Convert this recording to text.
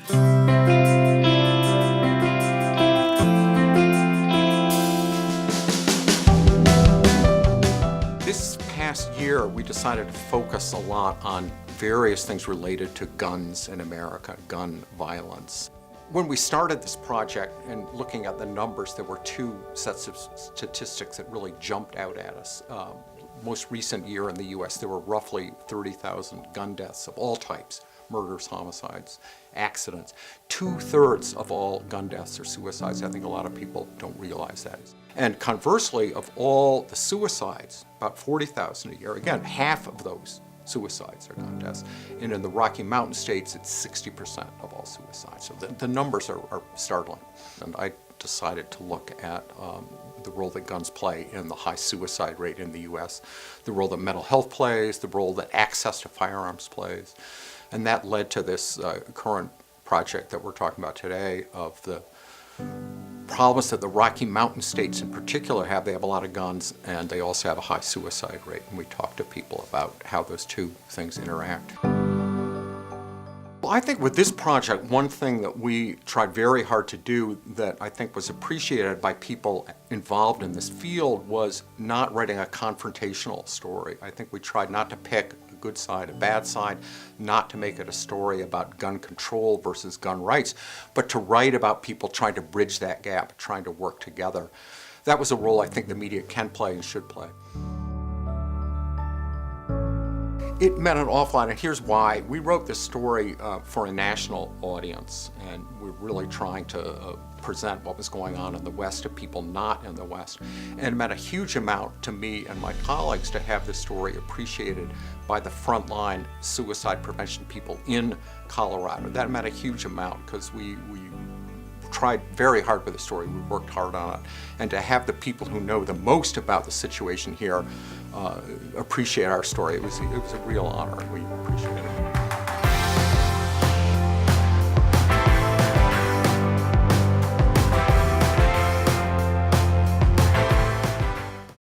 This past year, we decided to focus a lot on various things related to guns in America, gun violence. When we started this project and looking at the numbers, there were two sets of statistics that really jumped out at us. Most recent year in the US, there were roughly 30,000 gun deaths of all types, murders, homicides, accidents. 2/3 of all gun deaths are suicides. I think a lot of people don't realize that. And conversely, of all the suicides, about 40,000 a year, again, half of those suicides are gun deaths. And in the Rocky Mountain states, it's 60% of all suicides. So the numbers are startling. And I decided to look at the role that guns play in the high suicide rate in the US, the role that mental health plays, the role that access to firearms plays. And that led to this current project that we're talking about today of the problems that the Rocky Mountain states in particular have. They have a lot of guns and they also have a high suicide rate. And we talk to people about how those two things interact. Well, I think with this project, one thing that we tried very hard to do that I think was appreciated by people involved in this field was not writing a confrontational story. I think we tried not to pick a good side, a bad side, not to make it a story about gun control versus gun rights, but to write about people trying to bridge that gap, trying to work together. That was a role I think the media can play and should play. It meant an awful lot, and here's why. We wrote this story for a national audience, and we're really trying to present what was going on in the West to people not in the West. And it meant a huge amount to me and my colleagues to have this story appreciated by the frontline suicide prevention people in Colorado. That meant a huge amount because we tried very hard with the story. We worked hard on it. And to have the people who know the most about the situation here appreciate our story, it was a real honor. We